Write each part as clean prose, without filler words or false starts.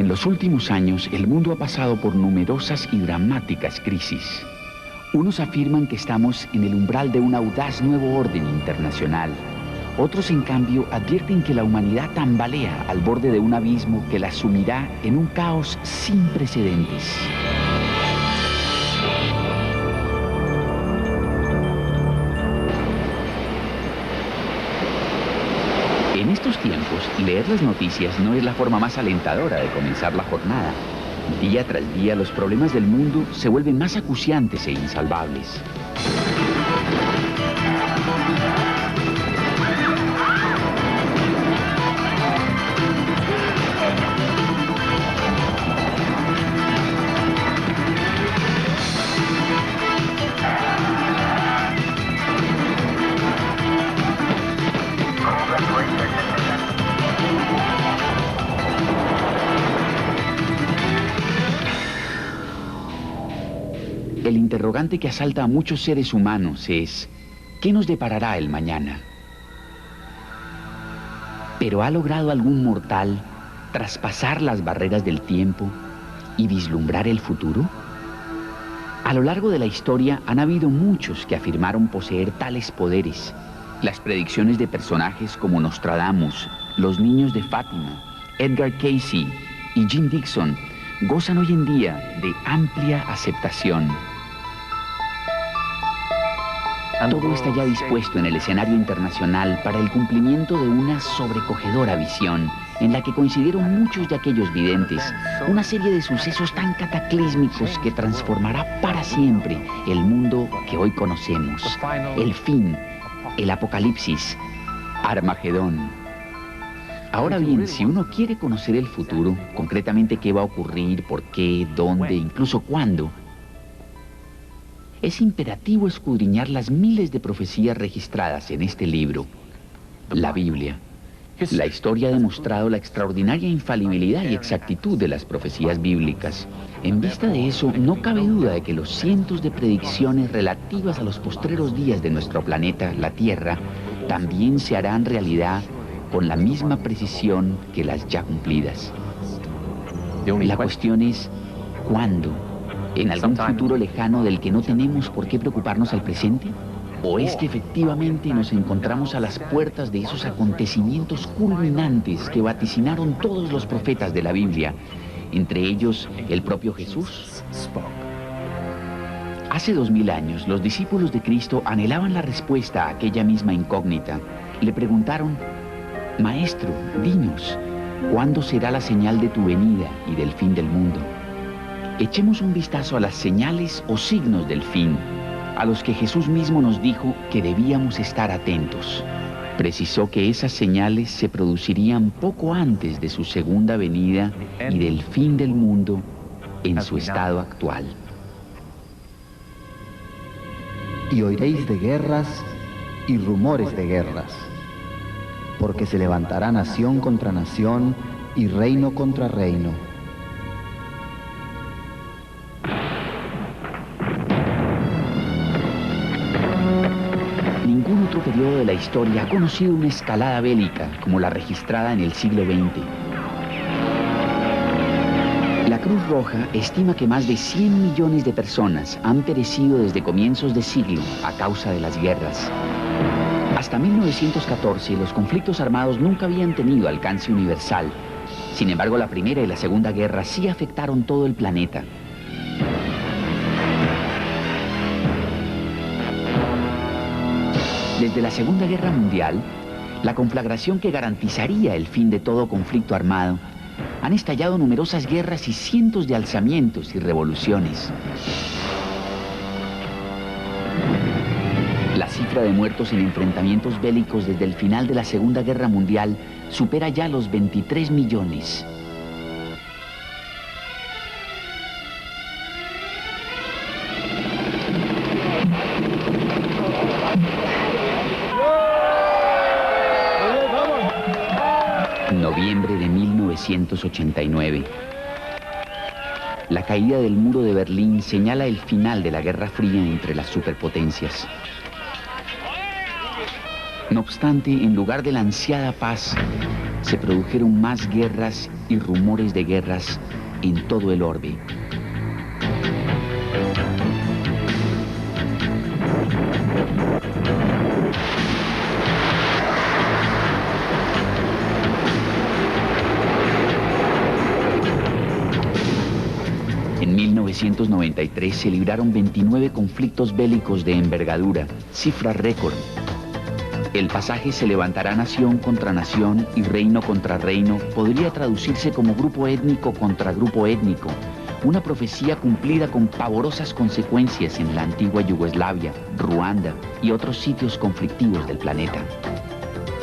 En los últimos años, el mundo ha pasado por numerosas y dramáticas crisis. Unos afirman que estamos en el umbral de un audaz nuevo orden internacional. Otros, en cambio, advierten que la humanidad tambalea al borde de un abismo que la sumirá en un caos sin precedentes. En estos tiempos, leer las noticias no es la forma más alentadora de comenzar la jornada. Día tras día, los problemas del mundo se vuelven más acuciantes e insalvables. El interrogante que asalta a muchos seres humanos es: ¿qué nos deparará el mañana? ¿Pero ha logrado algún mortal traspasar las barreras del tiempo y vislumbrar el futuro? A lo largo de la historia han habido muchos que afirmaron poseer tales poderes. Las predicciones de personajes como Nostradamus, los niños de Fátima, Edgar Cayce y Jim Dixon gozan hoy en día de amplia aceptación. Todo está ya dispuesto en el escenario internacional para el cumplimiento de una sobrecogedora visión en la que coincidieron muchos de aquellos videntes, una serie de sucesos tan cataclísmicos que transformará para siempre el mundo que hoy conocemos. El fin, el apocalipsis, Armagedón. Ahora bien, si uno quiere conocer el futuro, concretamente qué va a ocurrir, por qué, dónde, incluso cuándo, es imperativo escudriñar las miles de profecías registradas en este libro, la Biblia. La historia ha demostrado la extraordinaria infalibilidad y exactitud de las profecías bíblicas. En vista de eso, no cabe duda de que los cientos de predicciones relativas a los postreros días de nuestro planeta, la Tierra, también se harán realidad con la misma precisión que las ya cumplidas. La cuestión es, ¿cuándo? ¿En algún futuro lejano del que no tenemos por qué preocuparnos al presente? ¿O es que efectivamente nos encontramos a las puertas de esos acontecimientos culminantes que vaticinaron todos los profetas de la Biblia, entre ellos el propio Jesús? Hace 2000 años, los discípulos de Cristo anhelaban la respuesta a aquella misma incógnita. Le preguntaron: Maestro, dinos, ¿cuándo será la señal de tu venida y del fin del mundo? Echemos un vistazo a las señales o signos del fin, a los que Jesús mismo nos dijo que debíamos estar atentos. Precisó que esas señales se producirían poco antes de su segunda venida y del fin del mundo en su estado actual. Y oiréis de guerras y rumores de guerras, porque se levantará nación contra nación y reino contra reino. Ningún otro periodo de la historia ha conocido una escalada bélica como la registrada en el siglo XX. La Cruz Roja estima que más de 100 millones de personas han perecido desde comienzos de siglo a causa de las guerras. Hasta 1914, los conflictos armados nunca habían tenido alcance universal. Sin embargo, la Primera y la Segunda Guerra sí afectaron todo el planeta. Desde la Segunda Guerra Mundial, la conflagración que garantizaría el fin de todo conflicto armado, han estallado numerosas guerras y cientos de alzamientos y revoluciones. La cifra de muertos en enfrentamientos bélicos desde el final de la Segunda Guerra Mundial supera ya los 23 millones. Noviembre de 1989. La caída del muro de Berlín señala el final de la Guerra Fría entre las superpotencias. No obstante, en lugar de la ansiada paz, se produjeron más guerras y rumores de guerras en todo el orbe. En 1993 se libraron 29 conflictos bélicos de envergadura, cifra récord. El pasaje "se levantará nación contra nación y reino contra reino" podría traducirse como grupo étnico contra grupo étnico, una profecía cumplida con pavorosas consecuencias en la antigua Yugoslavia, Ruanda y otros sitios conflictivos del planeta.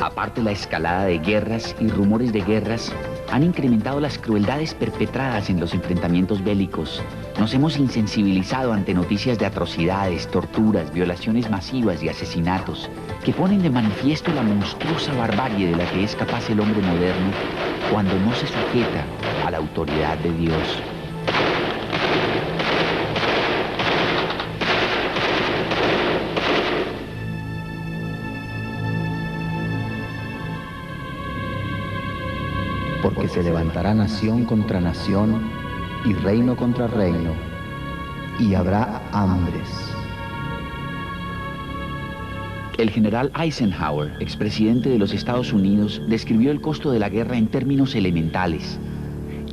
Aparte, la escalada de guerras y rumores de guerras han incrementado las crueldades perpetradas en los enfrentamientos bélicos. Nos hemos insensibilizado ante noticias de atrocidades, torturas, violaciones masivas y asesinatos que ponen de manifiesto la monstruosa barbarie de la que es capaz el hombre moderno cuando no se sujeta a la autoridad de Dios. Porque se levantará nación contra nación y reino contra reino, y habrá hambres. El general Eisenhower, expresidente de los Estados Unidos, describió el costo de la guerra en términos elementales.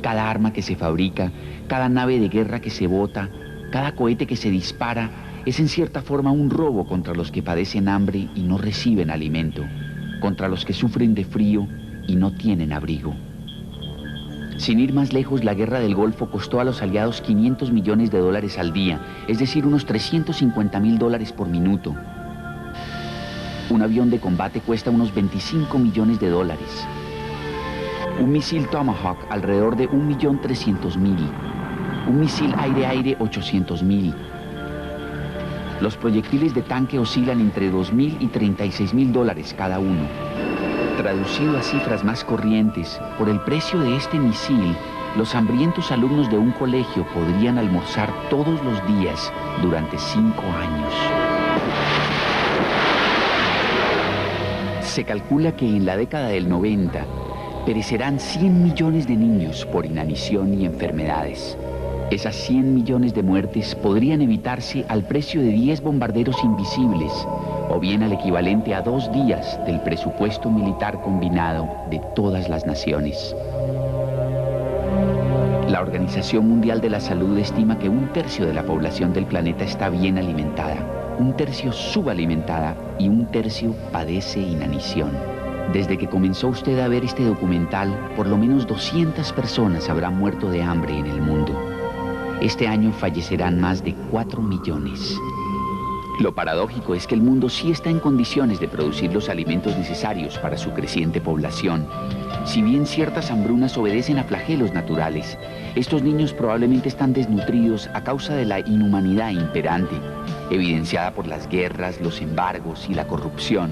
Cada arma que se fabrica, cada nave de guerra que se bota, cada cohete que se dispara, es en cierta forma un robo contra los que padecen hambre y no reciben alimento, contra los que sufren de frío y no tienen abrigo. Sin ir más lejos, la guerra del Golfo costó a los aliados $500 millones al día, es decir, unos $350.000 por minuto. Un avión de combate cuesta unos $25 millones. Un misil Tomahawk alrededor de 1.300.000. Un misil aire-aire 800.000. Los proyectiles de tanque oscilan entre $2.000 y $36.000 cada uno. Traducido a cifras más corrientes, por el precio de este misil, los hambrientos alumnos de un colegio podrían almorzar todos los días durante 5 años. Se calcula que en la década del 90 perecerán 100 millones de niños por inanición y enfermedades. Esas 100 millones de muertes podrían evitarse al precio de 10 bombarderos invisibles, o bien al equivalente a 2 días del presupuesto militar combinado de todas las naciones. La Organización Mundial de la Salud estima que 1/3 de la población del planeta está bien alimentada, 1/3 subalimentada y 1/3 padece inanición. Desde que comenzó usted a ver este documental, por lo menos 200 personas habrán muerto de hambre en el mundo. Este año fallecerán más de 4 millones. Lo paradójico es que el mundo sí está en condiciones de producir los alimentos necesarios para su creciente población. Si bien ciertas hambrunas obedecen a flagelos naturales, estos niños probablemente están desnutridos a causa de la inhumanidad imperante, evidenciada por las guerras, los embargos y la corrupción,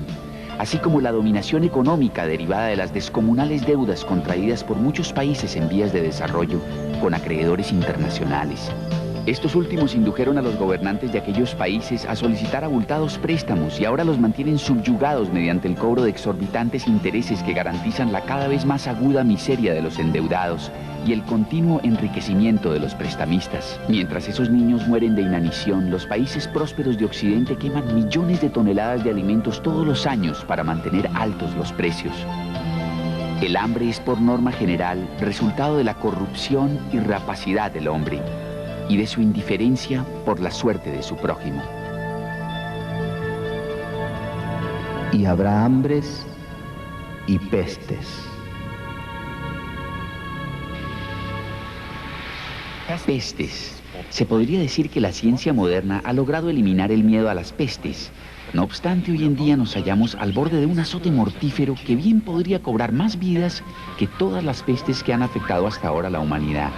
así como la dominación económica derivada de las descomunales deudas contraídas por muchos países en vías de desarrollo con acreedores internacionales. Estos últimos indujeron a los gobernantes de aquellos países a solicitar abultados préstamos y ahora los mantienen subyugados mediante el cobro de exorbitantes intereses que garantizan la cada vez más aguda miseria de los endeudados y el continuo enriquecimiento de los prestamistas. Mientras esos niños mueren de inanición, los países prósperos de Occidente queman millones de toneladas de alimentos todos los años para mantener altos los precios. El hambre es por norma general resultado de la corrupción y rapacidad del hombre y de su indiferencia por la suerte de su prójimo. Y habrá hambres y pestes. Pestes. Se podría decir que la ciencia moderna ha logrado eliminar el miedo a las pestes. No obstante, hoy en día nos hallamos al borde de un azote mortífero que bien podría cobrar más vidas que todas las pestes que han afectado hasta ahora a la humanidad.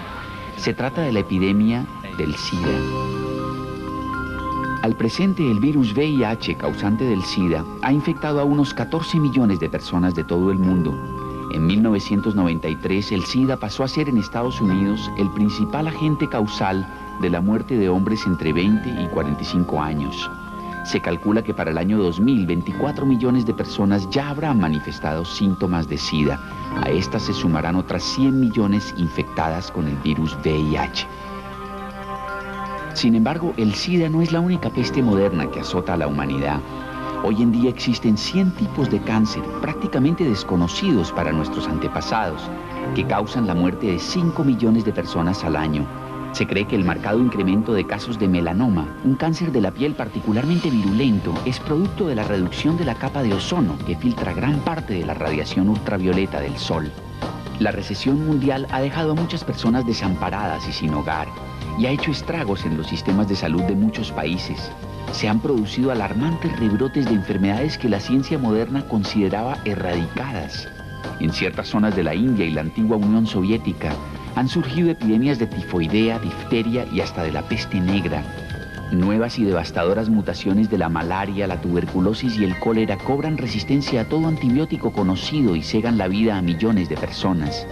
Se trata de la epidemia del SIDA. Al presente, el virus VIH, causante del SIDA, ha infectado a unos 14 millones de personas de todo el mundo. En 1993, el SIDA pasó a ser en Estados Unidos el principal agente causal de la muerte de hombres entre 20 y 45 años. Se calcula que para el año 2000, 24 millones de personas ya habrán manifestado síntomas de SIDA. A estas se sumarán otras 100 millones infectadas con el virus VIH. Sin embargo, el SIDA no es la única peste moderna que azota a la humanidad. Hoy en día existen 100 tipos de cáncer, prácticamente desconocidos para nuestros antepasados, que causan la muerte de 5 millones de personas al año. Se cree que el marcado incremento de casos de melanoma, un cáncer de la piel particularmente virulento, es producto de la reducción de la capa de ozono que filtra gran parte de la radiación ultravioleta del sol. La recesión mundial ha dejado a muchas personas desamparadas y sin hogar, y ha hecho estragos en los sistemas de salud de muchos países. Se han producido alarmantes rebrotes de enfermedades que la ciencia moderna consideraba erradicadas. En ciertas zonas de la India y la antigua Unión Soviética han surgido epidemias de tifoidea, difteria y hasta de la peste negra. Nuevas y devastadoras mutaciones de la malaria, la tuberculosis y el cólera cobran resistencia a todo antibiótico conocido y cegan la vida a millones de personas.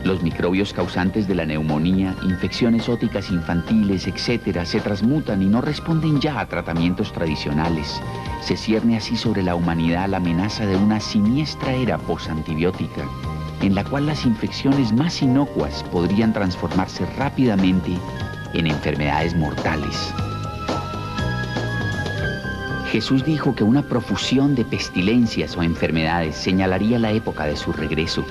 Los microbios causantes de la neumonía, infecciones óticas infantiles, etc., se transmutan y no responden ya a tratamientos tradicionales. Se cierne así sobre la humanidad la amenaza de una siniestra era posantibiótica, en la cual las infecciones más inocuas podrían transformarse rápidamente en enfermedades mortales. Jesús dijo que una profusión de pestilencias o enfermedades señalaría la época de su regreso.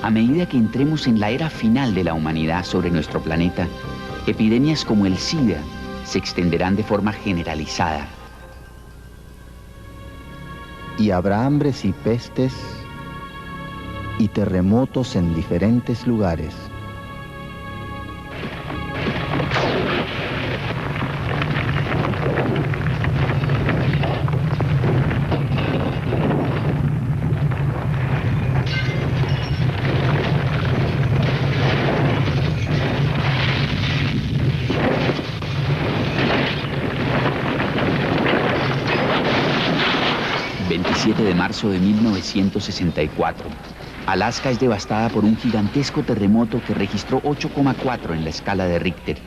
A medida que entremos en la era final de la humanidad sobre nuestro planeta, epidemias como el SIDA se extenderán de forma generalizada. Y habrá hambres y pestes y terremotos en diferentes lugares. De marzo de 1964. Alaska es devastada por un gigantesco terremoto que registró 8,4 en la escala de Richter.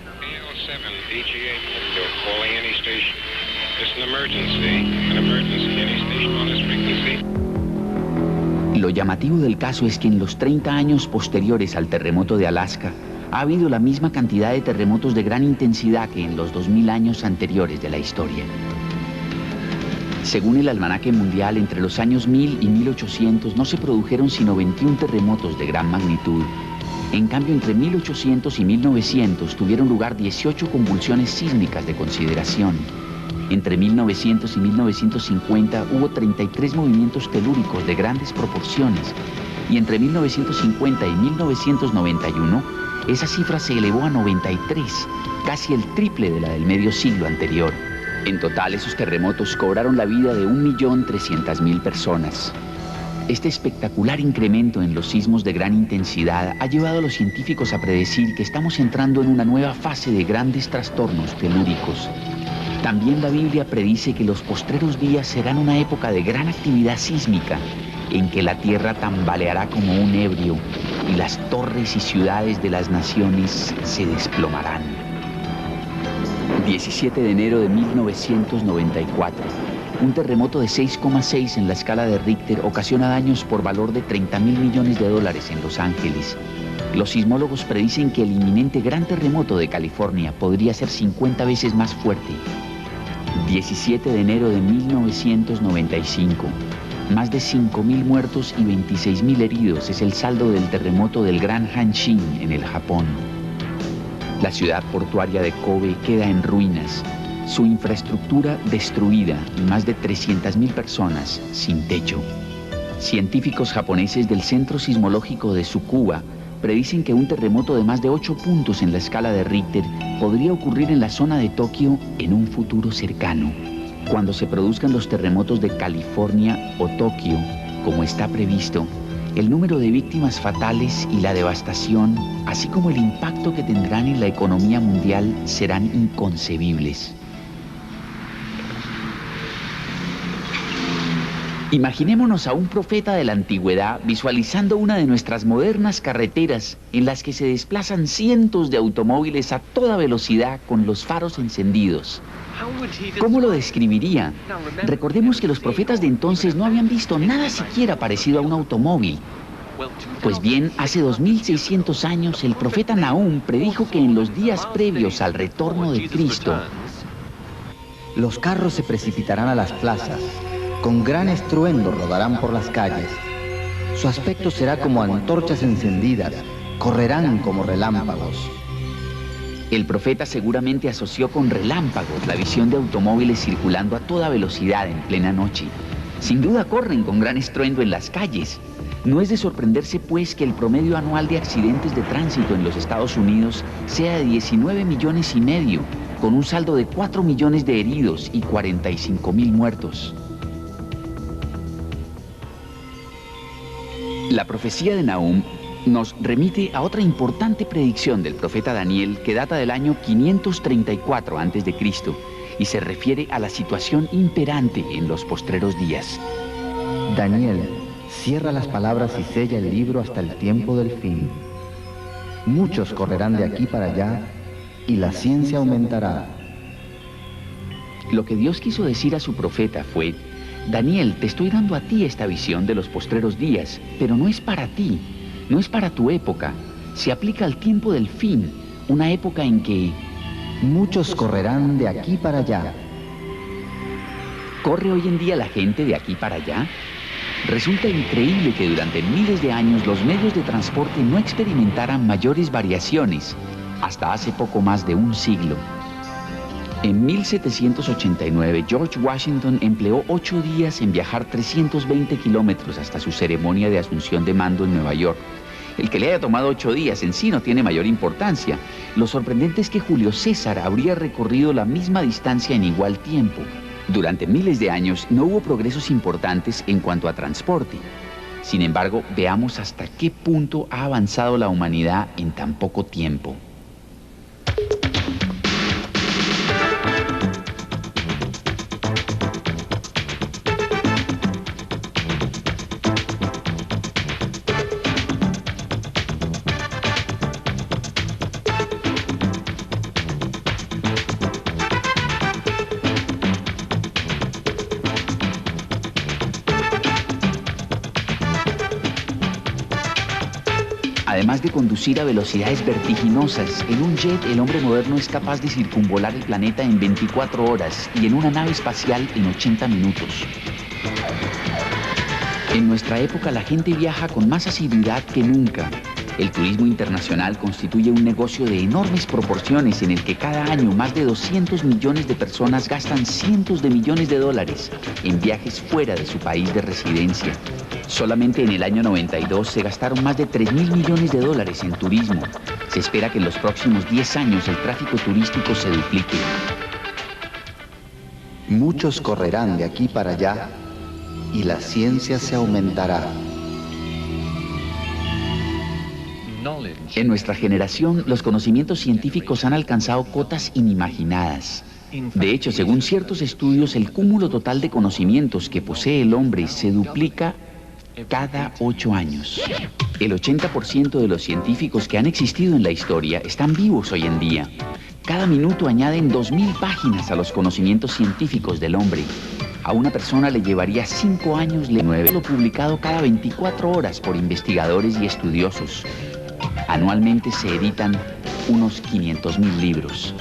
Lo llamativo del caso es que en los 30 años posteriores al terremoto de Alaska ha habido la misma cantidad de terremotos de gran intensidad que en los 2000 años anteriores de la historia. Según el almanaque mundial, entre los años 1000 y 1800 no se produjeron sino 21 terremotos de gran magnitud. En cambio, entre 1800 y 1900 tuvieron lugar 18 convulsiones sísmicas de consideración. Entre 1900 y 1950 hubo 33 movimientos telúricos de grandes proporciones. Y entre 1950 y 1991, esa cifra se elevó a 93, casi el triple de la del medio siglo anterior. En total, esos terremotos cobraron la vida de 1.300.000 personas. Este espectacular incremento en los sismos de gran intensidad ha llevado a los científicos a predecir que estamos entrando en una nueva fase de grandes trastornos telúricos. También la Biblia predice que los postreros días serán una época de gran actividad sísmica, en que la tierra tambaleará como un ebrio y las torres y ciudades de las naciones se desplomarán. 17 de enero de 1994. Un terremoto de 6,6 en la escala de Richter ocasiona daños por valor de $30.000 millones en Los Ángeles. Los sismólogos predicen que el inminente gran terremoto de California podría ser 50 veces más fuerte. 17 de enero de 1995. Más de 5.000 muertos y 26.000 heridos es el saldo del terremoto del Gran Hanshin en el Japón. La ciudad portuaria de Kobe queda en ruinas, su infraestructura destruida y más de 300.000 personas sin techo. Científicos japoneses del Centro Sismológico de Tsukuba predicen que un terremoto de más de 8 puntos en la escala de Richter podría ocurrir en la zona de Tokio en un futuro cercano. Cuando se produzcan los terremotos de California o Tokio, como está previsto, el número de víctimas fatales y la devastación, así como el impacto que tendrán en la economía mundial, serán inconcebibles. Imaginémonos a un profeta de la antigüedad visualizando una de nuestras modernas carreteras en las que se desplazan cientos de automóviles a toda velocidad con los faros encendidos. ¿Cómo lo describiría? Recordemos que los profetas de entonces no habían visto nada siquiera parecido a un automóvil. Pues bien, hace 2600 años el profeta Nahum predijo que en los días previos al retorno de Cristo, los carros se precipitarán a las plazas, con gran estruendo rodarán por las calles. Su aspecto será como antorchas encendidas, correrán como relámpagos. el profeta seguramente asoció con relámpagos la visión de automóviles circulando a toda velocidad en plena noche. Sin duda corren con gran estruendo en las calles. No es de sorprenderse, pues, que el promedio anual de accidentes de tránsito en los Estados Unidos sea de 19,5 millones, con un saldo de 4 millones de heridos y 45,000 muertos. La profecía de Nahum nos remite a otra importante predicción del profeta Daniel que data del año 534 a.C. y se refiere a la situación imperante en los postreros días. Daniel, cierra las palabras y sella el libro hasta el tiempo del fin. Muchos correrán de aquí para allá y la ciencia aumentará. Lo que Dios quiso decir a su profeta fue: Daniel, te estoy dando a ti esta visión de los postreros días, pero no es para ti, no es para tu época. Se aplica al tiempo del fin, una época en que muchos correrán de aquí para allá. ¿Corre hoy en día la gente de aquí para allá? Resulta increíble que durante miles de años los medios de transporte no experimentaran mayores variaciones, hasta hace poco más de un siglo. En 1789, George Washington empleó 8 días en viajar 320 kilómetros hasta su ceremonia de asunción de mando en Nueva York. El que le haya tomado 8 días en sí no tiene mayor importancia. Lo sorprendente es que Julio César habría recorrido la misma distancia en igual tiempo. Durante miles de años no hubo progresos importantes en cuanto a transporte. Sin embargo, veamos hasta qué punto ha avanzado la humanidad en tan poco tiempo. Además de conducir a velocidades vertiginosas, en un jet el hombre moderno es capaz de circunvolar el planeta en 24 horas y en una nave espacial en 80 minutos. En nuestra época la gente viaja con más asiduidad que nunca. El turismo internacional constituye un negocio de enormes proporciones en el que cada año más de 200 millones de personas gastan cientos de millones de dólares en viajes fuera de su país de residencia. Solamente en el año 92 se gastaron más de 3.000 millones de dólares en turismo. Se espera que en los próximos 10 años el tráfico turístico se duplique. Muchos correrán de aquí para allá y la ciencia se aumentará. En nuestra generación, los conocimientos científicos han alcanzado cotas inimaginadas. De hecho, según ciertos estudios, el cúmulo total de conocimientos que posee el hombre se duplica cada 8 años. El 80% de los científicos que han existido en la historia están vivos hoy en día. Cada minuto añaden 2.000 páginas a los conocimientos científicos del hombre. A una persona le llevaría 5 años leer lo publicado cada 24 horas por investigadores y estudiosos. Anualmente se editan unos 500.000 libros.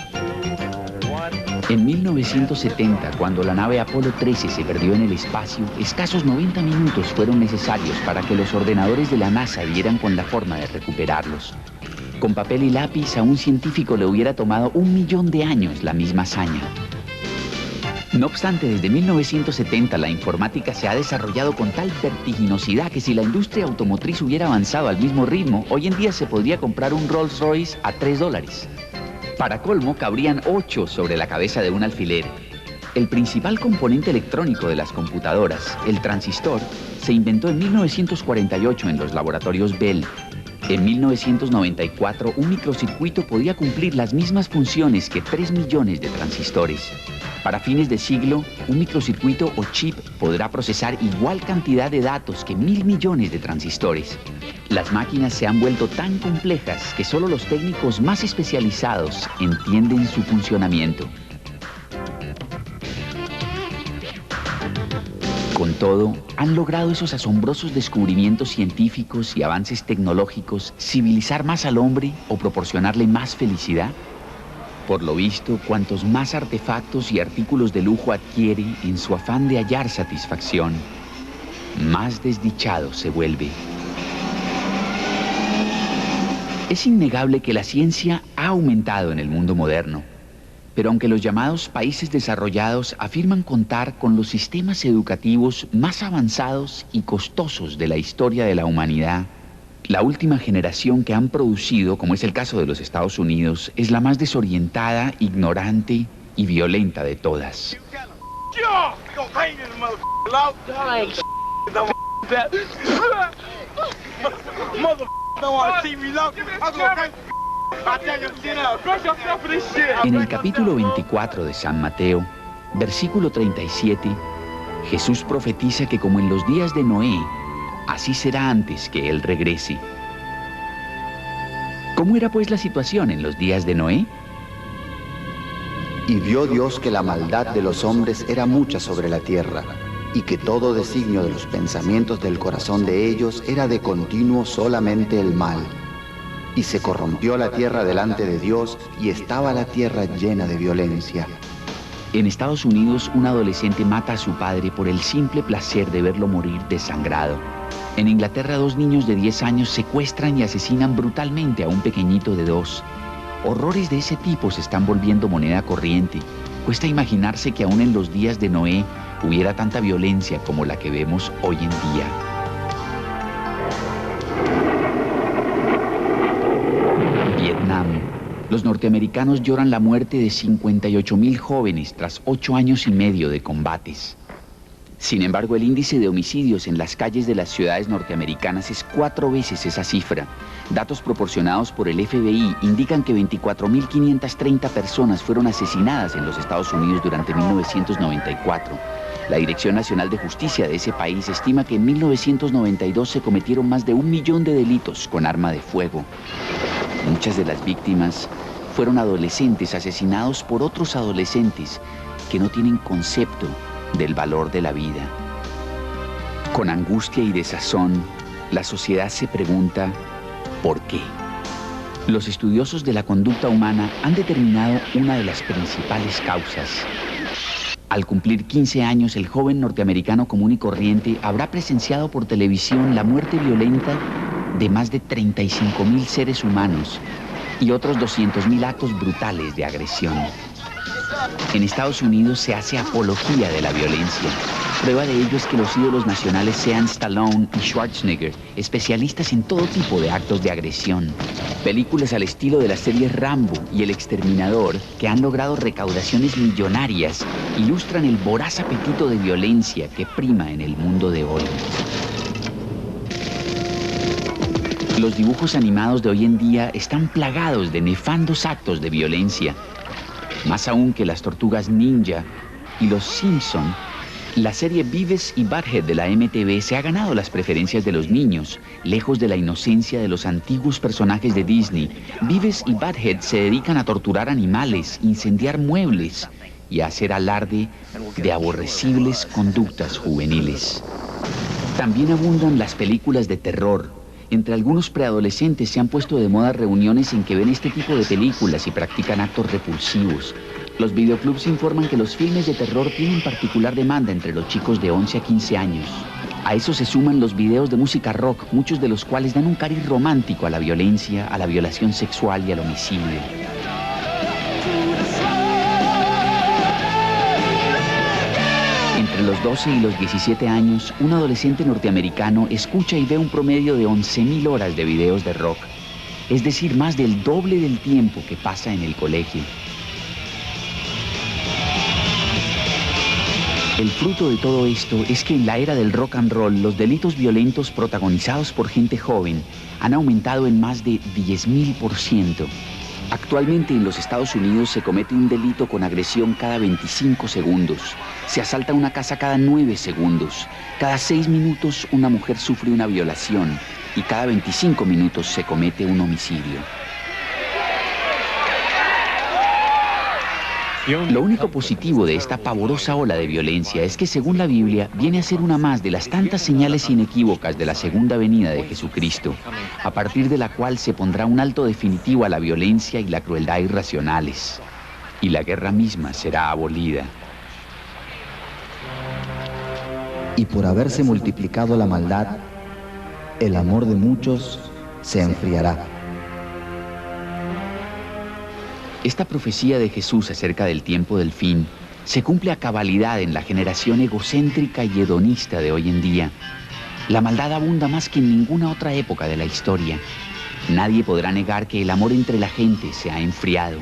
En 1970, cuando la nave Apolo 13 se perdió en el espacio, escasos 90 minutos fueron necesarios para que los ordenadores de la NASA dieran con la forma de recuperarlos. Con papel y lápiz, a un científico le hubiera tomado 1.000.000 de años la misma hazaña. No obstante, desde 1970 la informática se ha desarrollado con tal vertiginosidad que si la industria automotriz hubiera avanzado al mismo ritmo, hoy en día se podría comprar un Rolls Royce a $3. Para colmo, cabrían 8 sobre la cabeza de un alfiler. El principal componente electrónico de las computadoras, el transistor, se inventó en 1948 en los laboratorios Bell. En 1994, un microcircuito podía cumplir las mismas funciones que 3 millones de transistores. Para fines de siglo, un microcircuito o chip podrá procesar igual cantidad de datos que 1.000 millones de transistores. Las máquinas se han vuelto tan complejas que solo los técnicos más especializados entienden su funcionamiento. Con todo, ¿han logrado esos asombrosos descubrimientos científicos y avances tecnológicos civilizar más al hombre o proporcionarle más felicidad? Por lo visto, cuantos más artefactos y artículos de lujo adquiere en su afán de hallar satisfacción, más desdichado se vuelve. Es innegable que la ciencia ha aumentado en el mundo moderno, pero aunque los llamados países desarrollados afirman contar con los sistemas educativos más avanzados y costosos de la historia de la humanidad, la última generación que han producido, como es el caso de los Estados Unidos, es la más desorientada, ignorante y violenta de todas. En el capítulo 24 de San Mateo, versículo 37, Jesús profetiza que como en los días de Noé, así será antes que Él regrese. ¿Cómo era pues la situación en los días de Noé? Y vio Dios que la maldad de los hombres era mucha sobre la tierra, y que todo designio de los pensamientos del corazón de ellos era de continuo solamente el mal. Y se corrompió la tierra delante de Dios, y estaba la tierra llena de violencia. En Estados Unidos, un adolescente mata a su padre por el simple placer de verlo morir desangrado. En Inglaterra, 2 niños de 10 años secuestran y asesinan brutalmente a un pequeñito de 2. Horrores de ese tipo se están volviendo moneda corriente. Cuesta imaginarse que aún en los días de Noé hubiera tanta violencia como la que vemos hoy en día. Vietnam. Los norteamericanos lloran la muerte de 58.000 jóvenes tras 8 años y medio de combates. Sin embargo, el índice de homicidios en las calles de las ciudades norteamericanas es 4 veces esa cifra. Datos proporcionados por el FBI indican que 24.530 personas fueron asesinadas en los Estados Unidos durante 1994. La Dirección Nacional de Justicia de ese país estima que en 1992 se cometieron más de 1 millón de delitos con arma de fuego. Muchas de las víctimas fueron adolescentes asesinados por otros adolescentes que no tienen concepto del valor de la vida. Con angustia y desazón, la sociedad se pregunta ¿por qué? Los estudiosos de la conducta humana han determinado una de las principales causas. Al cumplir 15 años, el joven norteamericano común y corriente habrá presenciado por televisión la muerte violenta de más de 35.000 seres humanos y otros 200.000 actos brutales de agresión. En Estados Unidos se hace apología de la violencia. Prueba de ello es que los ídolos nacionales sean Stallone y Schwarzenegger, especialistas en todo tipo de actos de agresión. Películas al estilo de las series Rambo y El Exterminador, que han logrado recaudaciones millonarias, ilustran el voraz apetito de violencia que prima en el mundo de hoy. Los dibujos animados de hoy en día están plagados de nefandos actos de violencia. Más aún que las Tortugas Ninja y los Simpson, la serie Beavis y Butthead de la MTV se ha ganado las preferencias de los niños. Lejos de la inocencia de los antiguos personajes de Disney, Beavis y Butthead se dedican a torturar animales, incendiar muebles y a hacer alarde de aborrecibles conductas juveniles. También abundan las películas de terror. Entre algunos preadolescentes se han puesto de moda reuniones en que ven este tipo de películas y practican actos repulsivos. Los videoclubs informan que los filmes de terror tienen particular demanda entre los chicos de 11 a 15 años. A eso se suman los videos de música rock, muchos de los cuales dan un cariz romántico a la violencia, a la violación sexual y al homicidio. Entre los 12 y los 17 años, un adolescente norteamericano escucha y ve un promedio de 11.000 horas de videos de rock, es decir, más del doble del tiempo que pasa en el colegio. El fruto de todo esto es que en la era del rock and roll, los delitos violentos protagonizados por gente joven han aumentado en más de 10.000%. Actualmente en los Estados Unidos se comete un delito con agresión cada 25 segundos. Se asalta una casa cada 9 segundos. Cada 6 minutos una mujer sufre una violación y cada 25 minutos se comete un homicidio. Lo único positivo de esta pavorosa ola de violencia es que, según la Biblia, viene a ser una más de las tantas señales inequívocas de la segunda venida de Jesucristo, a partir de la cual se pondrá un alto definitivo a la violencia y la crueldad irracionales, y la guerra misma será abolida. Y por haberse multiplicado la maldad, el amor de muchos se enfriará. Esta profecía de Jesús acerca del tiempo del fin se cumple a cabalidad en la generación egocéntrica y hedonista de hoy en día. La maldad abunda más que en ninguna otra época de la historia. Nadie podrá negar que el amor entre la gente se ha enfriado.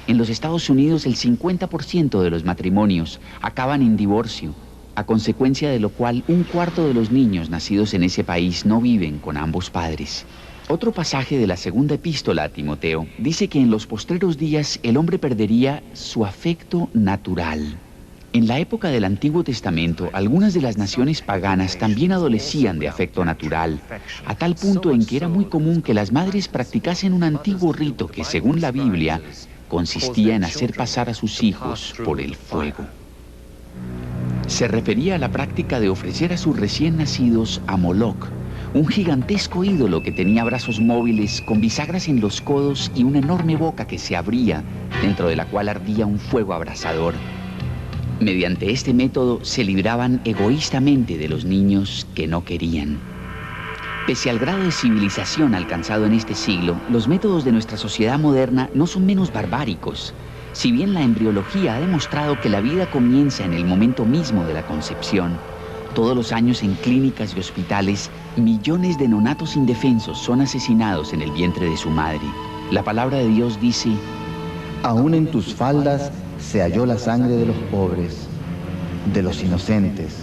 En los Estados Unidos el 50% de los matrimonios acaban en divorcio, a consecuencia de lo cual 1/4 de los niños nacidos en ese país no viven con ambos padres. Otro pasaje de la segunda epístola a Timoteo dice que en los postreros días el hombre perdería su afecto natural. En la época del Antiguo Testamento, algunas de las naciones paganas también adolecían de afecto natural, a tal punto en que era muy común que las madres practicasen un antiguo rito que, según la Biblia, consistía en hacer pasar a sus hijos por el fuego. Se refería a la práctica de ofrecer a sus recién nacidos a Moloch, un gigantesco ídolo que tenía brazos móviles con bisagras en los codos y una enorme boca que se abría, dentro de la cual ardía un fuego abrasador. Mediante este método se libraban egoístamente de los niños que no querían. Pese al grado de civilización alcanzado en este siglo, los métodos de nuestra sociedad moderna no son menos barbáricos. Si bien la embriología ha demostrado que la vida comienza en el momento mismo de la concepción, todos los años en clínicas y hospitales, millones de neonatos indefensos son asesinados en el vientre de su madre. La palabra de Dios dice: aún en tus faldas se halló la sangre de los pobres, de los inocentes.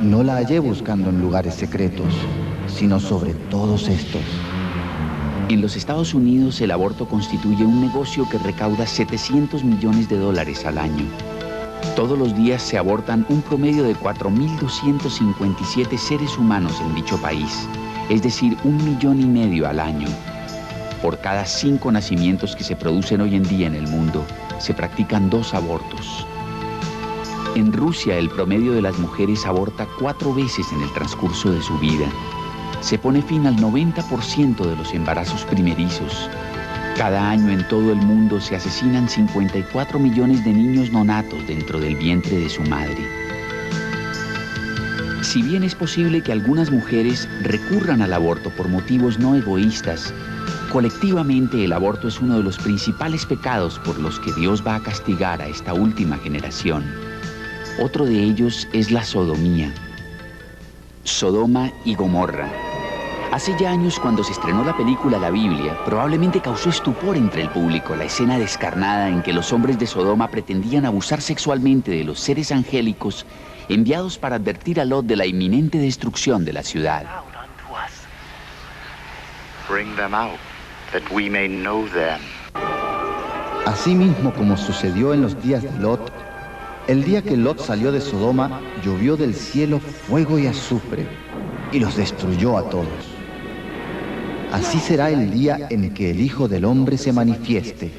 No la hallé buscando en lugares secretos, sino sobre todos estos. En los Estados Unidos el aborto constituye un negocio que recauda $700 millones al año. Todos los días se abortan un promedio de 4.257 seres humanos en dicho país, es decir, 1,5 millones al año. Por cada 5 nacimientos que se producen hoy en día en el mundo, se practican 2 abortos. En Rusia, el promedio de las mujeres aborta 4 veces en el transcurso de su vida. Se pone fin al 90% de los embarazos primerizos. Cada año en todo el mundo se asesinan 54 millones de niños nonatos dentro del vientre de su madre. Si bien es posible que algunas mujeres recurran al aborto por motivos no egoístas, colectivamente el aborto es uno de los principales pecados por los que Dios va a castigar a esta última generación. Otro de ellos es la sodomía. Sodoma y Gomorra. Hace ya años, cuando se estrenó la película La Biblia, probablemente causó estupor entre el público la escena descarnada en que los hombres de Sodoma pretendían abusar sexualmente de los seres angélicos enviados para advertir a Lot de la inminente destrucción de la ciudad. Asimismo, como sucedió en los días de Lot, el día que Lot salió de Sodoma, llovió del cielo fuego y azufre, y los destruyó a todos. Así será el día en que el Hijo del Hombre se manifieste.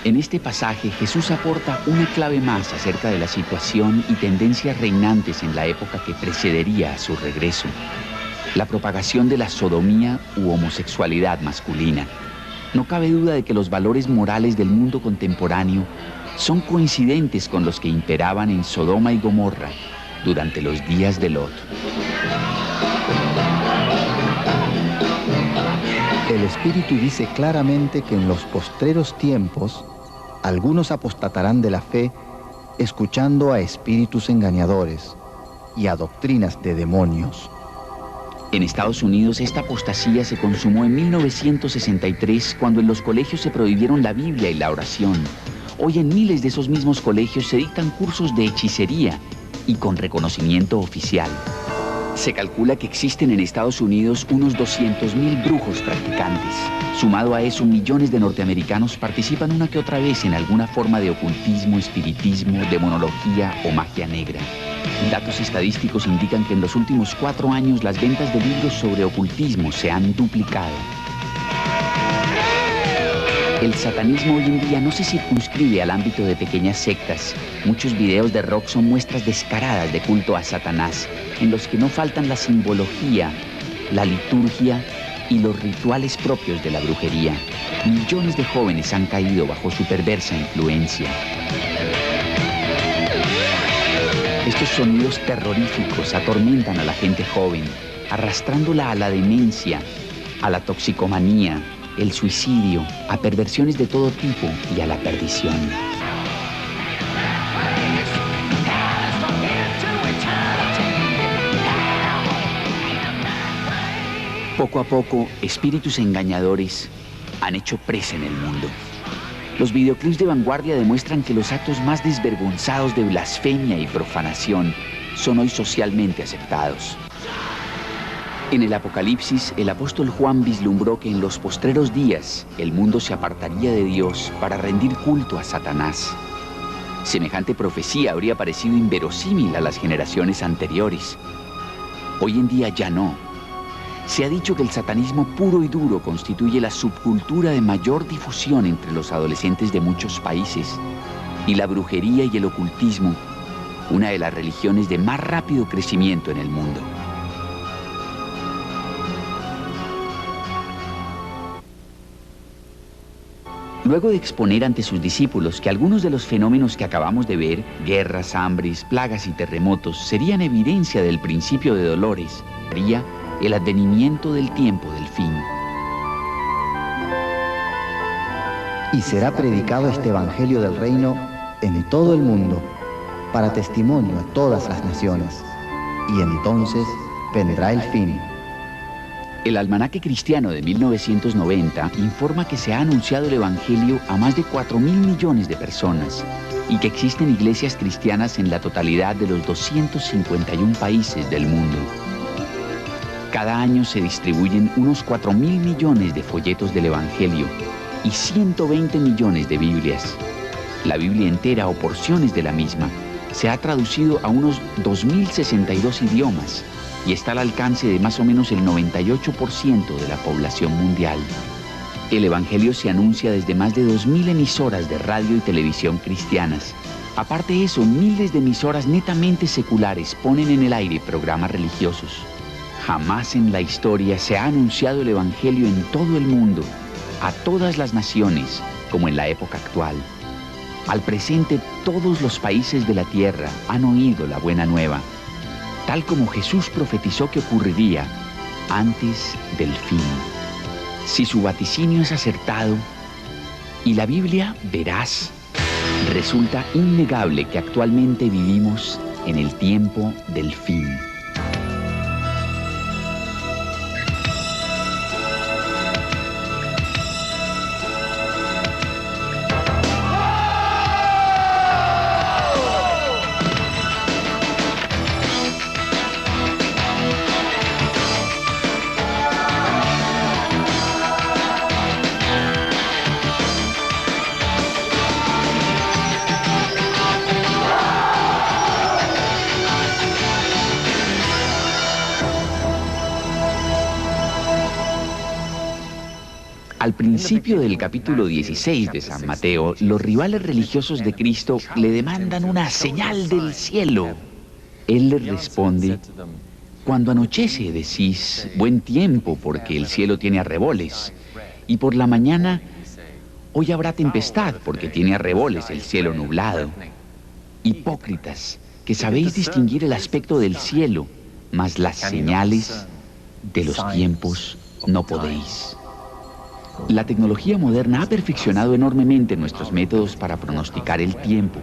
En este pasaje, Jesús aporta una clave más acerca de la situación y tendencias reinantes en la época que precedería a su regreso: la propagación de la sodomía u homosexualidad masculina. No cabe duda de que los valores morales del mundo contemporáneo son coincidentes con los que imperaban en Sodoma y Gomorra durante los días de Lot. El Espíritu dice claramente que en los postreros tiempos algunos apostatarán de la fe, escuchando a espíritus engañadores y a doctrinas de demonios. En Estados Unidos esta apostasía se consumó en 1963, cuando en los colegios se prohibieron la Biblia y la oración. Hoy en miles de esos mismos colegios se dictan cursos de hechicería y con reconocimiento oficial. Se calcula que existen en Estados Unidos unos 200.000 brujos practicantes. Sumado a eso, millones de norteamericanos participan una que otra vez en alguna forma de ocultismo, espiritismo, demonología o magia negra. Datos estadísticos indican que en los últimos 4 años las ventas de libros sobre ocultismo se han duplicado. El satanismo hoy en día no se circunscribe al ámbito de pequeñas sectas. Muchos videos de rock son muestras descaradas de culto a Satanás, en los que no faltan la simbología, la liturgia y los rituales propios de la brujería. Millones de jóvenes han caído bajo su perversa influencia. Estos sonidos terroríficos atormentan a la gente joven, arrastrándola a la demencia, a la toxicomanía, el suicidio, a perversiones de todo tipo y a la perdición. Poco a poco, espíritus engañadores han hecho presa en el mundo. Los videoclips de vanguardia demuestran que los actos más desvergonzados de blasfemia y profanación son hoy socialmente aceptados. En el Apocalipsis, el apóstol Juan vislumbró que en los postreros días el mundo se apartaría de Dios para rendir culto a Satanás. Semejante profecía habría parecido inverosímil a las generaciones anteriores. Hoy en día ya no. Se ha dicho que el satanismo puro y duro constituye la subcultura de mayor difusión entre los adolescentes de muchos países y la brujería y el ocultismo, una de las religiones de más rápido crecimiento en el mundo. Luego de exponer ante sus discípulos que algunos de los fenómenos que acabamos de ver, guerras, hambres, plagas y terremotos, serían evidencia del principio de dolores, sería el advenimiento del tiempo del fin. Y será predicado este evangelio del reino en todo el mundo, para testimonio a todas las naciones. Y entonces vendrá el fin. El Almanaque Cristiano de 1990 informa que se ha anunciado el Evangelio a más de 4.000 millones de personas y que existen iglesias cristianas en la totalidad de los 251 países del mundo. Cada año se distribuyen unos 4.000 millones de folletos del Evangelio y 120 millones de Biblias. La Biblia entera o porciones de la misma se ha traducido a unos 2.062 idiomas y está al alcance de más o menos el 98% de la población mundial. El Evangelio se anuncia desde más de 2.000 emisoras de radio y televisión cristianas. Aparte de eso, miles de emisoras netamente seculares ponen en el aire programas religiosos. Jamás en la historia se ha anunciado el Evangelio en todo el mundo, a todas las naciones, como en la época actual. Al presente, todos los países de la tierra han oído la buena nueva, tal como Jesús profetizó que ocurriría antes del fin. Si su vaticinio es acertado y la Biblia veraz, resulta innegable que actualmente vivimos en el tiempo del fin. Al principio del capítulo 16 de San Mateo, los rivales religiosos de Cristo le demandan una señal del cielo. Él les responde: cuando anochece decís buen tiempo porque el cielo tiene arreboles, y por la mañana hoy habrá tempestad porque tiene arreboles el cielo nublado. Hipócritas, que sabéis distinguir el aspecto del cielo, mas las señales de los tiempos no podéis. La tecnología moderna ha perfeccionado enormemente nuestros métodos para pronosticar el tiempo,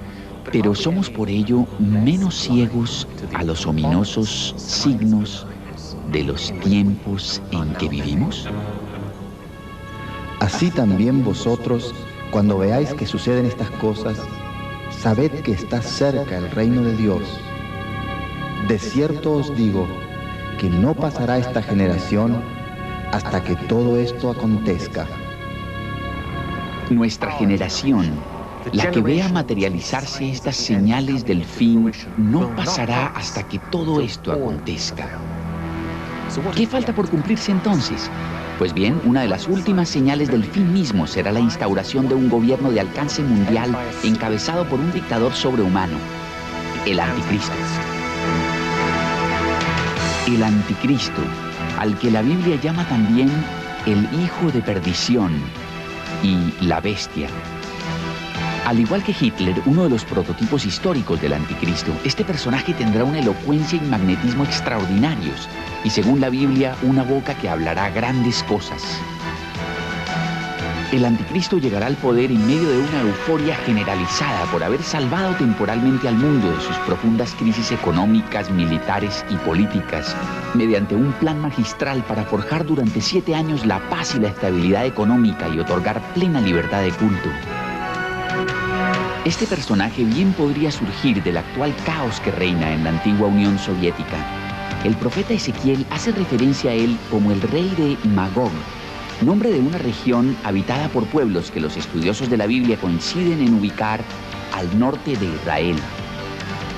pero ¿somos por ello menos ciegos a los ominosos signos de los tiempos en que vivimos? Así también vosotros, cuando veáis que suceden estas cosas, sabed que está cerca el reino de Dios. De cierto os digo que no pasará esta generación hasta que todo esto acontezca. Nuestra generación, la que vea materializarse estas señales del fin, no pasará hasta que todo esto acontezca. ¿Qué falta por cumplirse entonces? Pues bien, una de las últimas señales del fin mismo será la instauración de un gobierno de alcance mundial encabezado por un dictador sobrehumano, el Anticristo. El Anticristo, al que la Biblia llama también el hijo de perdición y la bestia. Al igual que Hitler, uno de los prototipos históricos del Anticristo, este personaje tendrá una elocuencia y magnetismo extraordinarios y, según la Biblia, una boca que hablará grandes cosas. El Anticristo llegará al poder en medio de una euforia generalizada por haber salvado temporalmente al mundo de sus profundas crisis económicas, militares y políticas, mediante un plan magistral para forjar durante 7 años la paz y la estabilidad económica y otorgar plena libertad de culto. Este personaje bien podría surgir del actual caos que reina en la antigua Unión Soviética. El profeta Ezequiel hace referencia a él como el rey de Magog, nombre de una región habitada por pueblos que los estudiosos de la Biblia coinciden en ubicar al norte de Israel.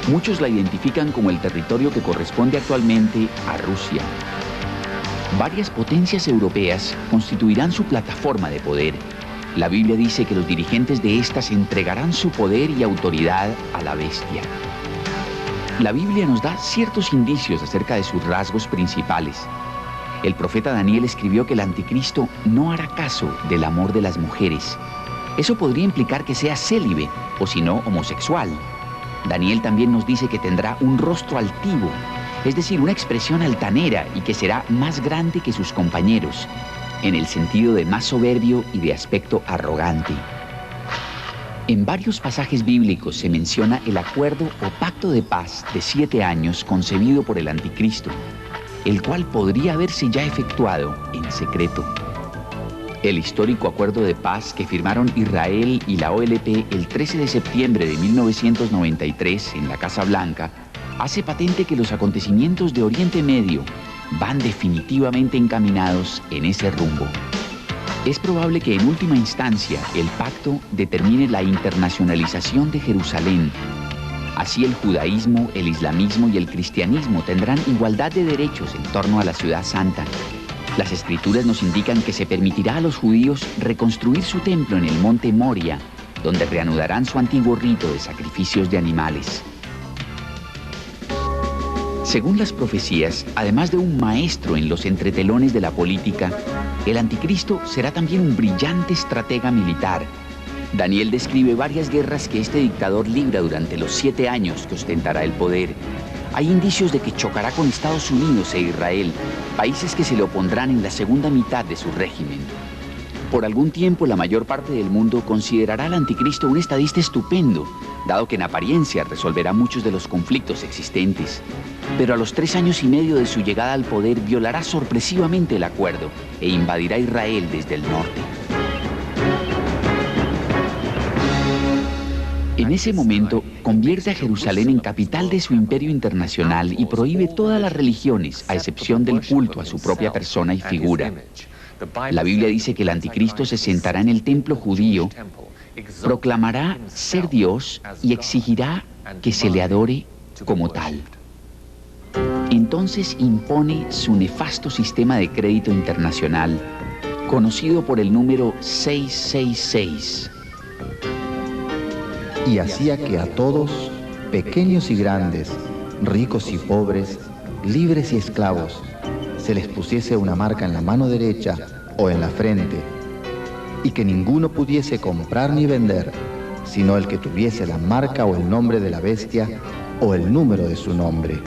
Muchos la identifican como el territorio que corresponde actualmente a Rusia. Varias potencias europeas constituirán su plataforma de poder. La Biblia dice que los dirigentes de estas entregarán su poder y autoridad a la bestia. La Biblia nos da ciertos indicios acerca de sus rasgos principales. El profeta Daniel escribió que el Anticristo no hará caso del amor de las mujeres. Eso podría implicar que sea célibe, o si no, homosexual. Daniel también nos dice que tendrá un rostro altivo, es decir, una expresión altanera y que será más grande que sus compañeros, en el sentido de más soberbio y de aspecto arrogante. En varios pasajes bíblicos se menciona el acuerdo o pacto de paz de 7 años concebido por el Anticristo, el cual podría haberse ya efectuado en secreto. El histórico acuerdo de paz que firmaron Israel y la OLP el 13 de septiembre de 1993 en la Casa Blanca hace patente que los acontecimientos de Oriente Medio van definitivamente encaminados en ese rumbo. Es probable que en última instancia el pacto determine la internacionalización de Jerusalén. Así el judaísmo, el islamismo y el cristianismo tendrán igualdad de derechos en torno a la ciudad santa. Las escrituras nos indican que se permitirá a los judíos reconstruir su templo en el monte Moria, donde reanudarán su antiguo rito de sacrificios de animales. Según las profecías, además de un maestro en los entretelones de la política, el Anticristo será también un brillante estratega militar. Daniel describe varias guerras que este dictador libra durante los 7 años que ostentará el poder. Hay indicios de que chocará con Estados Unidos e Israel, países que se le opondrán en la segunda mitad de su régimen. Por algún tiempo, la mayor parte del mundo considerará al Anticristo un estadista estupendo, dado que en apariencia resolverá muchos de los conflictos existentes. Pero a los 3 años y medio de su llegada al poder, violará sorpresivamente el acuerdo e invadirá Israel desde el norte. En ese momento, convierte a Jerusalén en capital de su imperio internacional y prohíbe todas las religiones, a excepción del culto a su propia persona y figura. La Biblia dice que el Anticristo se sentará en el templo judío, proclamará ser Dios y exigirá que se le adore como tal. Entonces impone su nefasto sistema de crédito internacional, conocido por el número 666. Y hacía que a todos, pequeños y grandes, ricos y pobres, libres y esclavos, se les pusiese una marca en la mano derecha o en la frente, y que ninguno pudiese comprar ni vender, sino el que tuviese la marca o el nombre de la bestia o el número de su nombre.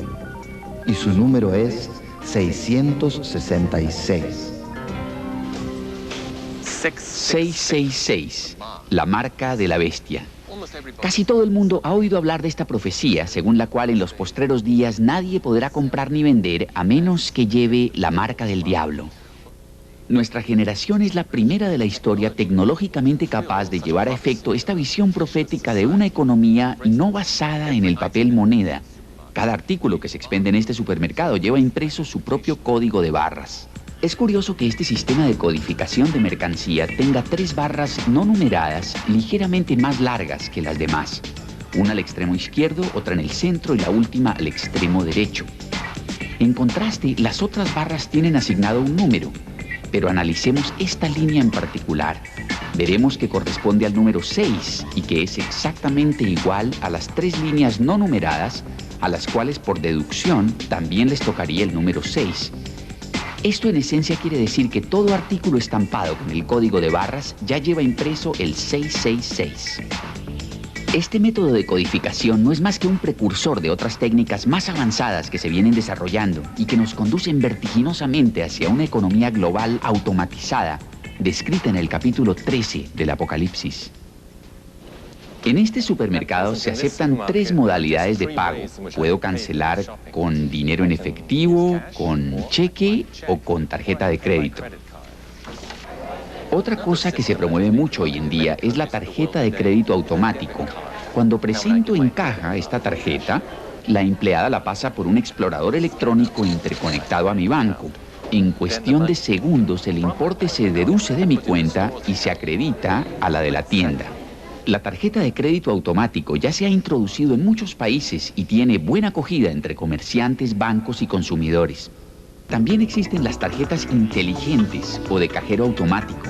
Y su número es 666. 666, la marca de la bestia. Casi todo el mundo ha oído hablar de esta profecía, según la cual en los postreros días nadie podrá comprar ni vender a menos que lleve la marca del diablo. Nuestra generación es la primera de la historia tecnológicamente capaz de llevar a efecto esta visión profética de una economía no basada en el papel moneda, Cada artículo que se expende en este supermercado lleva impreso su propio código de barras. Es curioso que este sistema de codificación de mercancía tenga 3 barras no numeradas ligeramente más largas que las demás. Una al extremo izquierdo, otra en el centro y la última al extremo derecho. En contraste, las otras barras tienen asignado un número, pero analicemos esta línea en particular. Veremos que corresponde al número 6 y que es exactamente igual a las 3 líneas no numeradas, a las cuales por deducción también les tocaría el número 6. Esto en esencia quiere decir que todo artículo estampado con el código de barras ya lleva impreso el 666. Este método de codificación no es más que un precursor de otras técnicas más avanzadas que se vienen desarrollando y que nos conducen vertiginosamente hacia una economía global automatizada, descrita en el capítulo 13 del Apocalipsis. En este supermercado se aceptan 3 modalidades de pago. Puedo cancelar con dinero en efectivo, con cheque o con tarjeta de crédito. Otra cosa que se promueve mucho hoy en día es la tarjeta de crédito automático. Cuando presento en caja esta tarjeta, la empleada la pasa por un explorador electrónico interconectado a mi banco. En cuestión de segundos, el importe se deduce de mi cuenta y se acredita a la de la tienda. La tarjeta de crédito automático ya se ha introducido en muchos países y tiene buena acogida entre comerciantes, bancos y consumidores. También existen las tarjetas inteligentes o de cajero automático,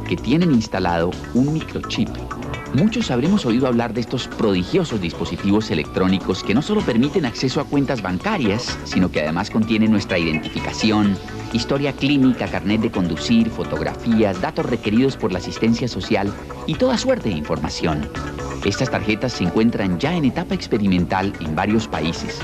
que tienen instalado un microchip. Muchos habremos oído hablar de estos prodigiosos dispositivos electrónicos que no solo permiten acceso a cuentas bancarias, sino que además contienen nuestra identificación, historia clínica, carnet de conducir, fotografías, datos requeridos por la asistencia social y toda suerte de información. Estas tarjetas se encuentran ya en etapa experimental en varios países.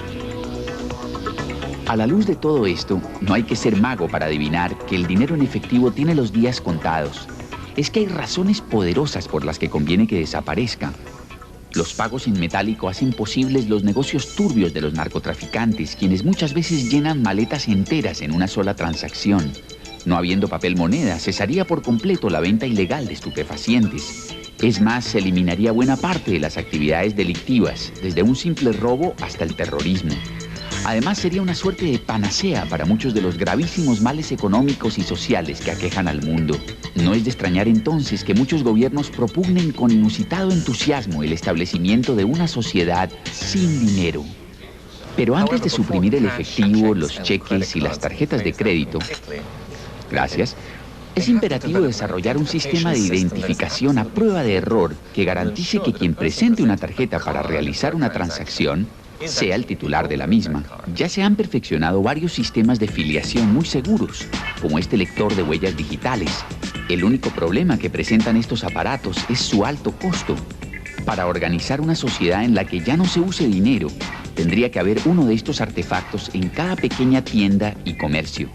A la luz de todo esto, no hay que ser mago para adivinar que el dinero en efectivo tiene los días contados. Es que hay razones poderosas por las que conviene que desaparezca. Los pagos en metálico hacen posibles los negocios turbios de los narcotraficantes, quienes muchas veces llenan maletas enteras en una sola transacción. No habiendo papel moneda, cesaría por completo la venta ilegal de estupefacientes. Es más, se eliminaría buena parte de las actividades delictivas, desde un simple robo hasta el terrorismo. Además, sería una suerte de panacea para muchos de los gravísimos males económicos y sociales que aquejan al mundo. No es de extrañar entonces que muchos gobiernos propugnen con inusitado entusiasmo el establecimiento de una sociedad sin dinero. Pero antes de suprimir el efectivo, los cheques y las tarjetas de crédito, es imperativo desarrollar un sistema de identificación a prueba de error que garantice que quien presente una tarjeta para realizar una transacción sea el titular de la misma. Ya se han perfeccionado varios sistemas de filiación muy seguros, como este lector de huellas digitales. El único problema que presentan estos aparatos es su alto costo. Para organizar una sociedad en la que ya no se use dinero, tendría que haber uno de estos artefactos en cada pequeña tienda y comercio.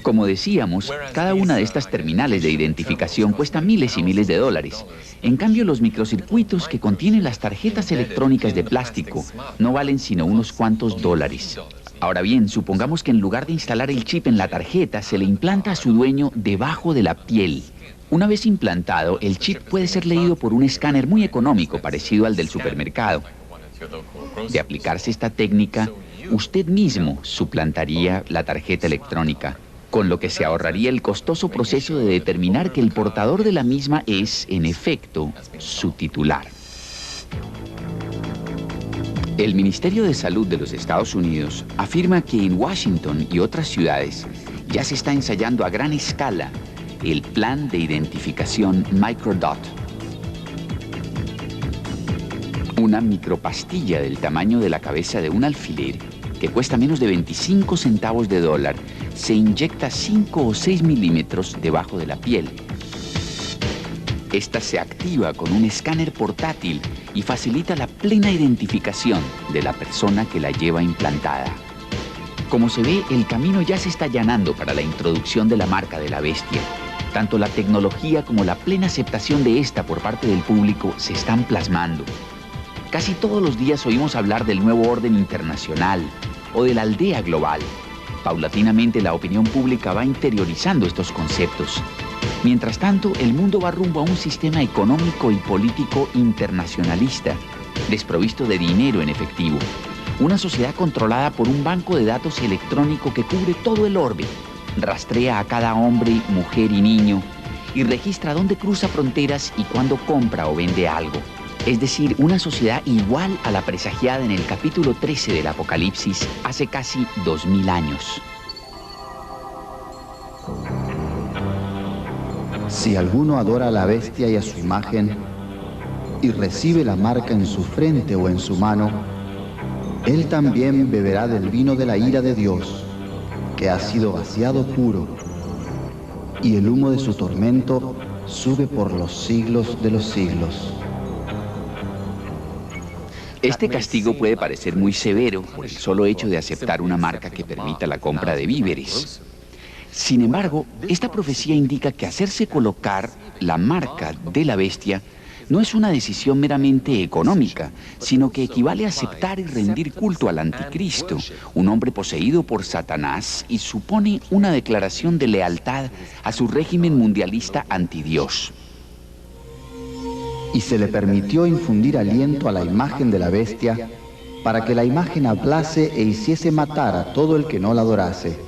Como decíamos, cada una de estas terminales de identificación cuesta miles y miles de dólares. En cambio, los microcircuitos que contienen las tarjetas electrónicas de plástico no valen sino unos cuantos dólares. Ahora bien, supongamos que en lugar de instalar el chip en la tarjeta, se le implanta a su dueño debajo de la piel. Una vez implantado, el chip puede ser leído por un escáner muy económico, parecido al del supermercado. De aplicarse esta técnica, usted mismo suplantaría la tarjeta electrónica, con lo que se ahorraría el costoso proceso de determinar que el portador de la misma es, en efecto, su titular. El Ministerio de Salud de los Estados Unidos afirma que en Washington y otras ciudades ya se está ensayando a gran escala el plan de identificación Microdot. Una micropastilla del tamaño de la cabeza de un alfiler, que cuesta menos de 25 centavos de dólar, se inyecta 5 o 6 milímetros debajo de la piel. Esta se activa con un escáner portátil y facilita la plena identificación de la persona que la lleva implantada. Como se ve, el camino ya se está allanando para la introducción de la marca de la bestia. Tanto la tecnología como la plena aceptación de esta por parte del público se están plasmando. Casi todos los días oímos hablar del nuevo orden internacional o de la aldea global. Paulatinamente la opinión pública va interiorizando estos conceptos. Mientras tanto, el mundo va rumbo a un sistema económico y político internacionalista, desprovisto de dinero en efectivo. Una sociedad controlada por un banco de datos electrónico que cubre todo el orbe, rastrea a cada hombre, mujer y niño y registra dónde cruza fronteras y cuándo compra o vende algo. Es decir, una sociedad igual a la presagiada en el capítulo 13 del Apocalipsis hace casi 2000 años. Si alguno adora a la bestia y a su imagen y recibe la marca en su frente o en su mano, él también beberá del vino de la ira de Dios, que ha sido vaciado puro, y el humo de su tormento sube por los siglos de los siglos. Este castigo puede parecer muy severo por el solo hecho de aceptar una marca que permita la compra de víveres. Sin embargo, esta profecía indica que hacerse colocar la marca de la bestia no es una decisión meramente económica, sino que equivale a aceptar y rendir culto al anticristo, un hombre poseído por Satanás, y supone una declaración de lealtad a su régimen mundialista antidios. Y se le permitió infundir aliento a la imagen de la bestia para que la imagen hablase e hiciese matar a todo el que no la adorase.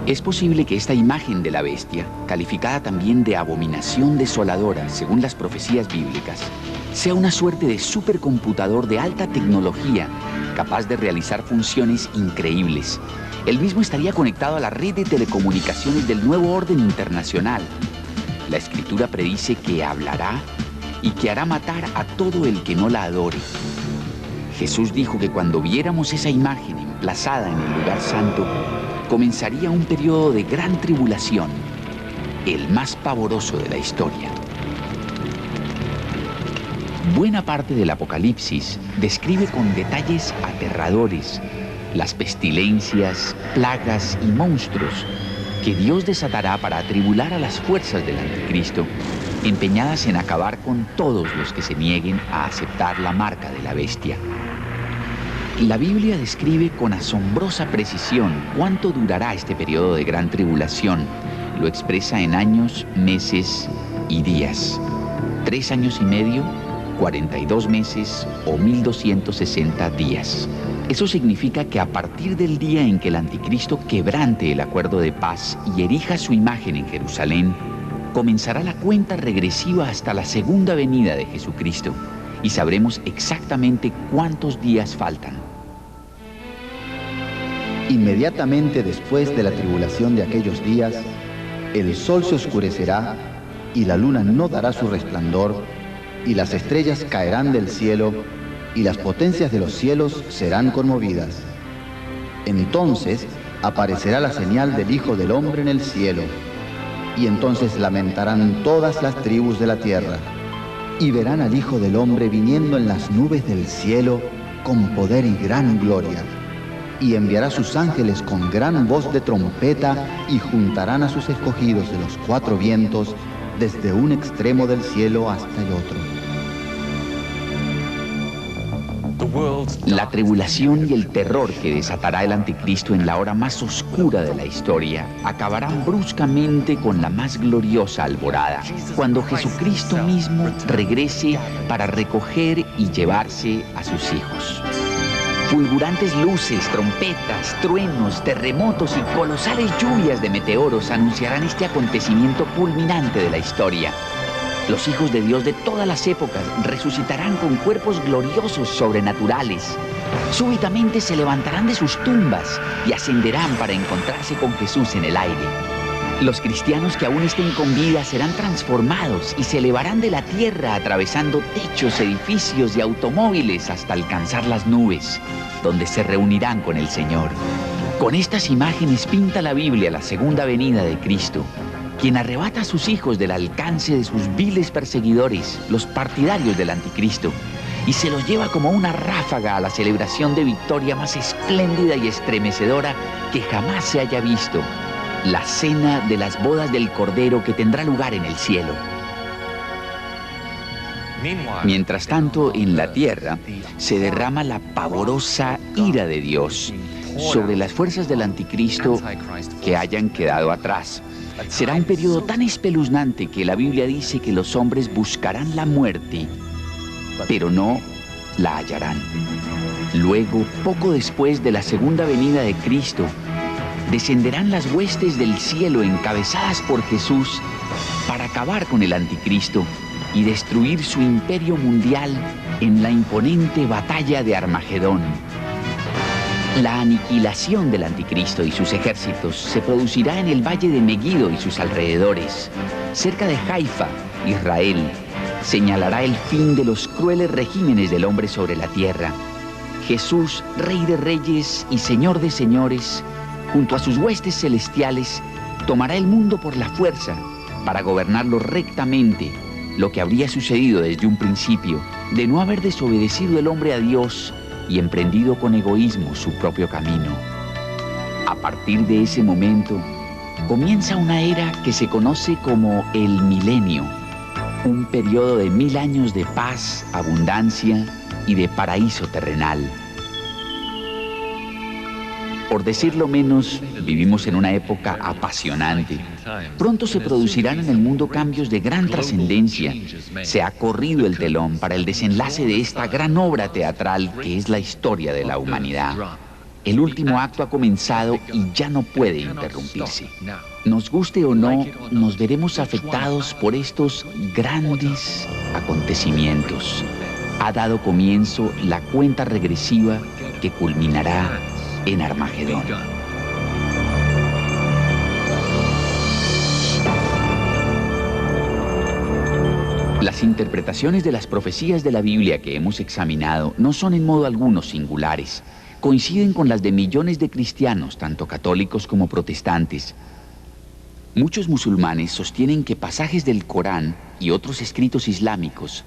Es posible que esta imagen de la bestia, calificada también de abominación desoladora según las profecías bíblicas, sea una suerte de supercomputador de alta tecnología capaz de realizar funciones increíbles. El mismo estaría conectado a la red de telecomunicaciones del nuevo orden internacional. La Escritura predice que hablará y que hará matar a todo el que no la adore. Jesús dijo que cuando viéramos esa imagen emplazada en el lugar santo, comenzaría un periodo de gran tribulación, el más pavoroso de la historia. Buena parte del Apocalipsis describe con detalles aterradores las pestilencias, plagas y monstruos que Dios desatará para atribular a las fuerzas del anticristo, empeñadas en acabar con todos los que se nieguen a aceptar la marca de la bestia. La Biblia describe con asombrosa precisión cuánto durará este periodo de gran tribulación. Lo expresa en años, meses y días. 3 años y medio, 42 meses o 1260 días. Eso significa que a partir del día en que el anticristo quebrante el acuerdo de paz y erija su imagen en Jerusalén, comenzará la cuenta regresiva hasta la segunda venida de Jesucristo, y sabremos exactamente cuántos días faltan. Inmediatamente después de la tribulación de aquellos días, el sol se oscurecerá y la luna no dará su resplandor, y las estrellas caerán del cielo, y las potencias de los cielos serán conmovidas. Entonces aparecerá la señal del Hijo del Hombre en el cielo, y entonces lamentarán todas las tribus de la tierra, y verán al Hijo del Hombre viniendo en las nubes del cielo con poder y gran gloria. Y enviará sus ángeles con gran voz de trompeta, y juntarán a sus escogidos de los 4 vientos, desde un extremo del cielo hasta el otro. La tribulación y el terror que desatará el anticristo en la hora más oscura de la historia acabarán bruscamente con la más gloriosa alborada, cuando Jesucristo mismo regrese para recoger y llevarse a sus hijos. Fulgurantes luces, trompetas, truenos, terremotos y colosales lluvias de meteoros anunciarán este acontecimiento culminante de la historia. Los hijos de Dios de todas las épocas resucitarán con cuerpos gloriosos sobrenaturales. Súbitamente se levantarán de sus tumbas y ascenderán para encontrarse con Jesús en el aire. Los cristianos que aún estén con vida serán transformados y se elevarán de la tierra atravesando techos, edificios y automóviles hasta alcanzar las nubes, donde se reunirán con el Señor. Con estas imágenes pinta la Biblia la segunda venida de Cristo, quien arrebata a sus hijos del alcance de sus viles perseguidores, los partidarios del anticristo, y se los lleva como una ráfaga a la celebración de victoria más espléndida y estremecedora que jamás se haya visto, la cena de las bodas del Cordero que tendrá lugar en el cielo. Mientras tanto, en la tierra se derrama la pavorosa ira de Dios sobre las fuerzas del anticristo que hayan quedado atrás. Será un periodo tan espeluznante que la Biblia dice que los hombres buscarán la muerte pero no la hallarán. Luego, poco después de la segunda venida de Cristo, descenderán las huestes del cielo encabezadas por Jesús para acabar con el anticristo y destruir su imperio mundial en la imponente batalla de Armagedón. La aniquilación del anticristo y sus ejércitos se producirá en el valle de Megiddo y sus alrededores, cerca de Haifa, Israel. Señalará el fin de los crueles regímenes del hombre sobre la tierra. Jesús, Rey de Reyes y Señor de Señores, junto a sus huestes celestiales, tomará el mundo por la fuerza para gobernarlo rectamente, lo que habría sucedido desde un principio, de no haber desobedecido el hombre a Dios y emprendido con egoísmo su propio camino. A partir de ese momento, comienza una era que se conoce como el Milenio, un periodo de 1000 años de paz, abundancia y de paraíso terrenal. Por decirlo menos, vivimos en una época apasionante. Pronto se producirán en el mundo cambios de gran trascendencia. Se ha corrido el telón para el desenlace de esta gran obra teatral que es la historia de la humanidad. El último acto ha comenzado y ya no puede interrumpirse. Nos guste o no, nos veremos afectados por estos grandes acontecimientos. Ha dado comienzo la cuenta regresiva que culminará en Armagedón. Las interpretaciones de las profecías de la Biblia que hemos examinado no son en modo alguno singulares. Coinciden con las de millones de cristianos, tanto católicos como protestantes. Muchos musulmanes sostienen que pasajes del Corán y otros escritos islámicos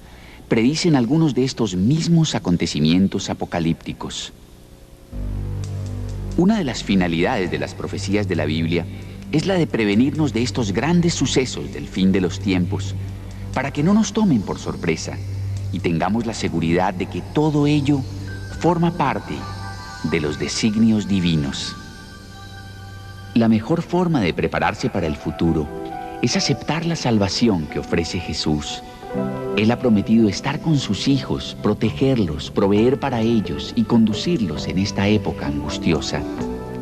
predicen algunos de estos mismos acontecimientos apocalípticos. Una de las finalidades de las profecías de la Biblia es la de prevenirnos de estos grandes sucesos del fin de los tiempos, para que no nos tomen por sorpresa y tengamos la seguridad de que todo ello forma parte de los designios divinos. La mejor forma de prepararse para el futuro es aceptar la salvación que ofrece Jesús. Él ha prometido estar con sus hijos, protegerlos, proveer para ellos y conducirlos en esta época angustiosa.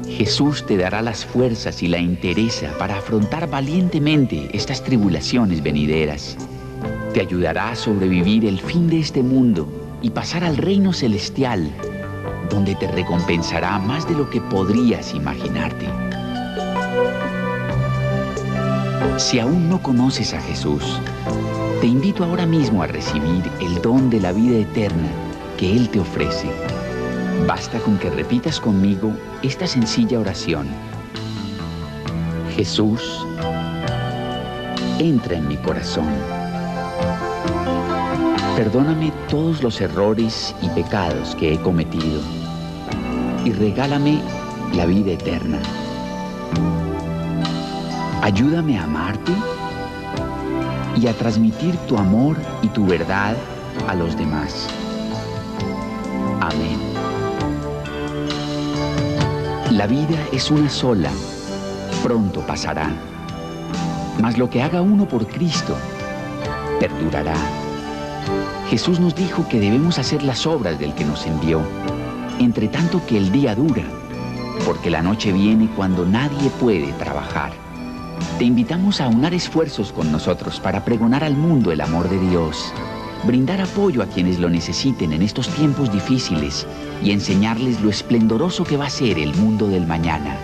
Jesús te dará las fuerzas y la entereza para afrontar valientemente estas tribulaciones venideras. Te ayudará a sobrevivir el fin de este mundo y pasar al reino celestial, donde te recompensará más de lo que podrías imaginarte. Si aún no conoces a Jesús, te invito ahora mismo a recibir el don de la vida eterna que Él te ofrece. Basta con que repitas conmigo esta sencilla oración. Jesús, entra en mi corazón. Perdóname todos los errores y pecados que he cometido y regálame la vida eterna. Ayúdame a amarte y a transmitir tu amor y tu verdad a los demás. Amén. La vida es una sola, pronto pasará, mas lo que haga uno por Cristo perdurará. Jesús nos dijo que debemos hacer las obras del que nos envió, entre tanto que el día dura, porque la noche viene cuando nadie puede trabajar. Te invitamos a unar esfuerzos con nosotros para pregonar al mundo el amor de Dios, brindar apoyo a quienes lo necesiten en estos tiempos difíciles y enseñarles lo esplendoroso que va a ser el mundo del mañana.